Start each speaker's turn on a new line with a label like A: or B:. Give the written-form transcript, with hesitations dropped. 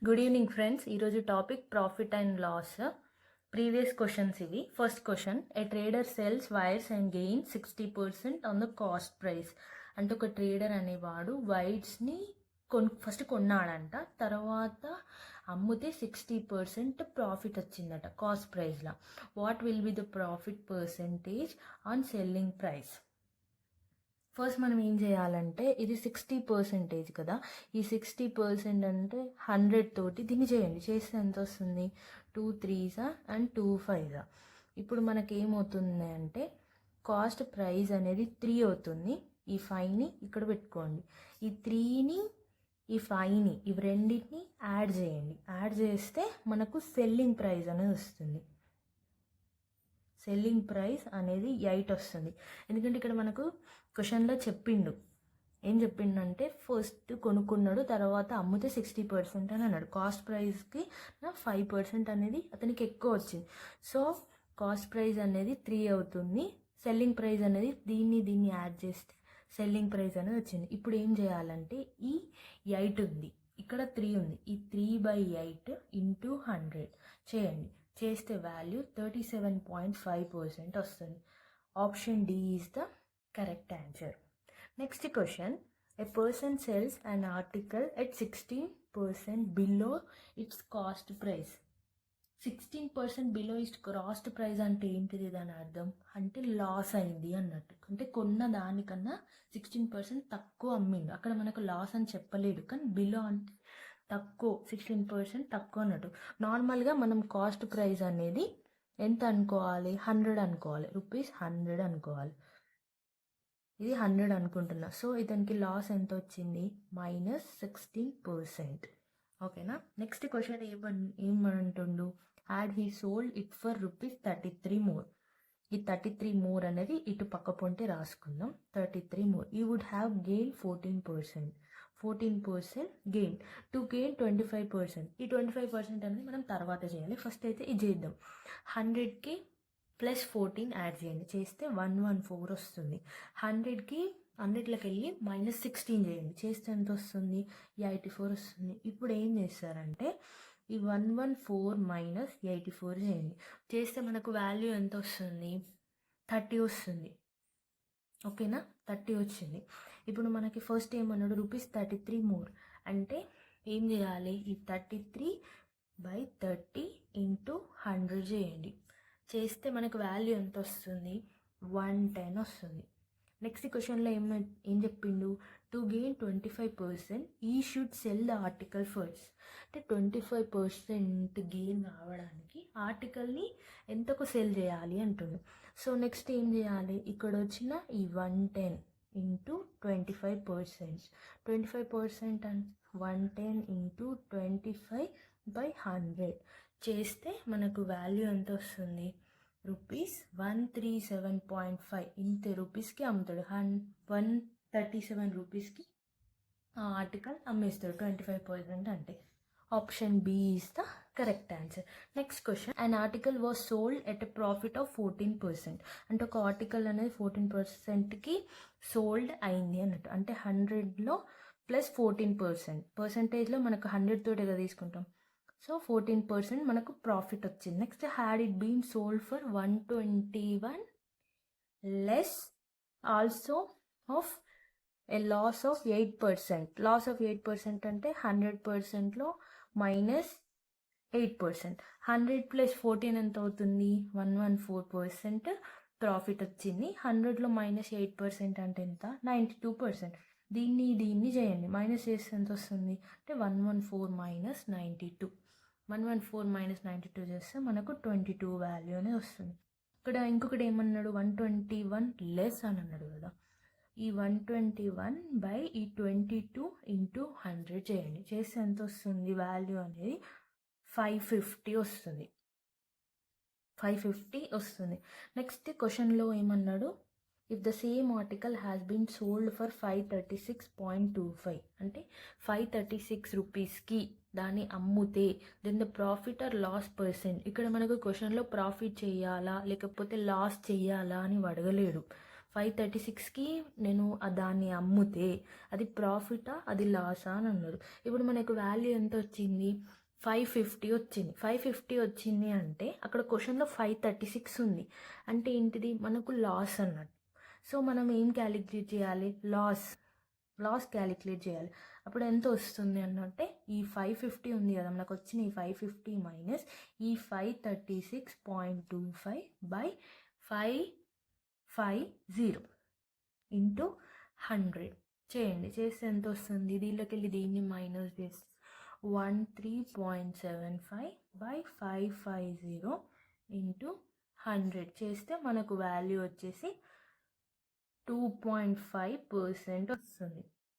A: Good evening friends. ఈరోజు topic profit and loss. Previous questions ఇవి. First question, a trader sells wires and gain 60% on the cost price. అంటే ఒక trader అనేవాడు వైర్స్ని first కొన్నాడంట, తర్వాత అమ్మితే 60% ప్రాఫిట్ వచ్చిందట కాస్ట్ ప్రైస్లో. What will be the profit percentage on selling price? First మనం ఏం చేయాలంటే, ఇది 60% కదా, ఈ 60% అంటే 100 తోటి దీన్ని చేయండి. చేస్తే ఎంత వస్తుంది? 2 3s అండ్ 2 5s. ఇప్పుడు మనకేమవుతుంది అంటే కాస్ట్ ప్రైస్ అనేది 3 అవుతుంది. ఈ 5ని ఇక్కడ పెట్టుకోండి, ఈ 3ని ఈ 5ని ఇవి రెండింటిని యాడ్ చేయండి. యాడ్ చేస్తే మనకు సెల్లింగ్ ప్రైస్ అనేది వస్తుంది. సెల్లింగ్ ప్రైస్ అనేది 8 వస్తుంది. ఎందుకంటే ఇక్కడ మనకు క్వశ్చన్లో చెప్పిండు, ఏం చెప్పిండంటే ఫస్ట్ కొనుక్కున్నాడు, తర్వాత అమ్మితే 60% అని అన్నాడు. కాస్ట్ ప్రైస్కి 5% అనేది అతనికి ఎక్కువ వచ్చింది. సో కాస్ట్ ప్రైస్ అనేది 3 అవుతుంది. సెల్లింగ్ ప్రైస్ అనేది దీన్ని యాడ్ చేస్తే సెల్లింగ్ ప్రైస్ అనేది వచ్చింది. ఇప్పుడు ఏం చేయాలంటే, ఈ 8 ఉంది, ఇక్కడ 3 ఉంది, ఈ 3/8 ఇంటూ 100 చేయండి. చేస్తే వాల్యూ 37.5% వస్తుంది. Option D is the correct answer. Next question, a person sells an article at 16% below its cost price. 16% below its cost price అంటే ఏంటిది? దాని అర్థం అంటే లాస్ అయింది అన్నట్టు. అంటే కొన్న దానికన్నా 16% తక్కువ అమ్మిండు. అక్కడ మనకు లాస్ అని చెప్పలేడు, కానీ బిలో అంటే తక్కువ, 16% తక్కువ అన్నట్టు. నార్మల్గా మనం కాస్ట్ ప్రైస్ అనేది ఎంత అనుకోవాలి? 100 అనుకోవాలి, ₹100 అనుకోవాలి. ఇది 100 అనుకుంటున్నా. సో ఇతనికి లాస్ ఎంత వచ్చింది? -16%. ఓకేనా. నెక్స్ట్ క్వశ్చన్ ఏమంటుండు? And he sold it for ₹33 more. ఈ 33 మోర్ అనేది ఇటు పక్క పొంటే రాసుకుందాం. 33 more, you would have gain 14% gain. To gain 25%. ఈ 25% అనేది మనం తర్వాత చేయాలి. ఫస్ట్ అయితే ఇది చేద్దాం. 100కి +14 యాడ్ చేయండి. చేస్తే 114 వస్తుంది. 100కి 100లోకి వెళ్ళి -16 చేయండి. చేస్తే ఎంత వస్తుంది? 84 వస్తుంది. ఇప్పుడు ఏం చేస్తారంటే, ఈ 114 - 84 చేయండి. చేస్తే మనకు వాల్యూ ఎంత వస్తుంది? 30 వస్తుంది. ఓకేనా, 30 వచ్చింది. ఇప్పుడు మనకి ఫస్ట్ ఏమన్నాడు? ₹33 మోర్ అంటే ఏం చేయాలి? ఈ 33/30 ఇంటూ 100 చేయండి. చేస్తే మనకు వాల్యూ ఎంత వస్తుంది? 110 వస్తుంది. నెక్స్ట్ క్వశ్చన్లో ఏం చెప్పిండు? టు గెయిన్ 25% ఈ should cell the article first. అంటే 25% గెయిన్ రావడానికి ఆర్టికల్ని ఎంతకు సెల్ చేయాలి అంటుండు. సో నెక్స్ట్ ఏం చేయాలి? ఇక్కడ వచ్చిన ఈ 110 ఇంటూ 25%. 25% అంటే 110 ఇంటూ 25/100 చేస్తే మనకు వాల్యూ ఎంత వస్తుంది? ₹137.5. ఇంత రూపీస్కి అమ్ముతాడు. 137 రూపీస్కి ఆ ఆర్టికల్ అమ్మేస్తాడు 25% అంటే. Option B is the correct answer. Next question, an article was sold at a profit of 14%. అంటే ఒక ఆర్టికల్ అనేది 14%కి సోల్డ్ అయింది అన్నట్టు. అంటే 100లో +14%. పర్సంటేజ్లో మనకు 100 తోటి కదా తీసుకుంటాం. సో 14% మనకు ప్రాఫిట్ వచ్చింది. Next, had it been sold for 121 less also of a loss of 8%. Loss of 8% అంటే 100%లో -8%. 100 + 14 ఎంత అవుతుంది? 114% ప్రాఫిట్ వచ్చింది. 100లో -8% అంటే ఎంత? 92%. దీన్ని చేయండి. మైనస్ చేస్తే ఎంత వస్తుంది? అంటే 114 - 92. 114 - 92 చేస్తే మనకు 22 వాల్యూ అనేది వస్తుంది. ఇక్కడ ఇంకొకటి ఏమన్నాడు? 121 లెస్ అని అన్నాడు కదా. ఈ 121/22 ఇంటూ 100 చేయండి. చేస్తే ఎంత వస్తుంది? వాల్యూ అనేది 550 వస్తుంది. 550 వస్తుంది. నెక్స్ట్ క్వశ్చన్లో ఏమన్నాడు? If the same article has been sold for 536.25. అంటే 536 రూపీస్కి దాన్ని అమ్ముతే then the profit or loss percent. ఇక్కడ మనకు క్వశ్చన్లో ప్రాఫిట్ చేయాలా లేకపోతే లాస్ చేయాలా అని అడగలేడు. 536కి నేను దాన్ని అమ్ముతే అది ప్రాఫిటా అది లాసా అని అన్నారు. ఇప్పుడు మనకు వాల్యూ ఎంత వచ్చింది, 550 వచ్చింది. 550 వచ్చింది అంటే అక్కడ క్వశ్చన్లో 536 ఉంది. అంటే ఏంటిది, మనకు లాస్ అన్నట్టు. సో మనం ఏం క్యాలిక్యులేట్ చేయాలి, లాస్ క్యాలిక్యులేట్ చేయాలి. అప్పుడు ఎంత వస్తుంది అన్నట్టే, ఈ 550 ఉంది కదా మనకు వచ్చిన ఈ 550 మైనస్ ఈ 536.25 బై 550 ఇంటూ 100 చేయండి. చేస్తే ఎంత వస్తుంది, దీనిలోకి వెళ్ళి దీన్ని మైనస్ చేస్తే 13.75 బై 550 ఇంటూ 100 చేస్తే మనకు వాల్యూ వచ్చేసి 2.5% వస్తుంది.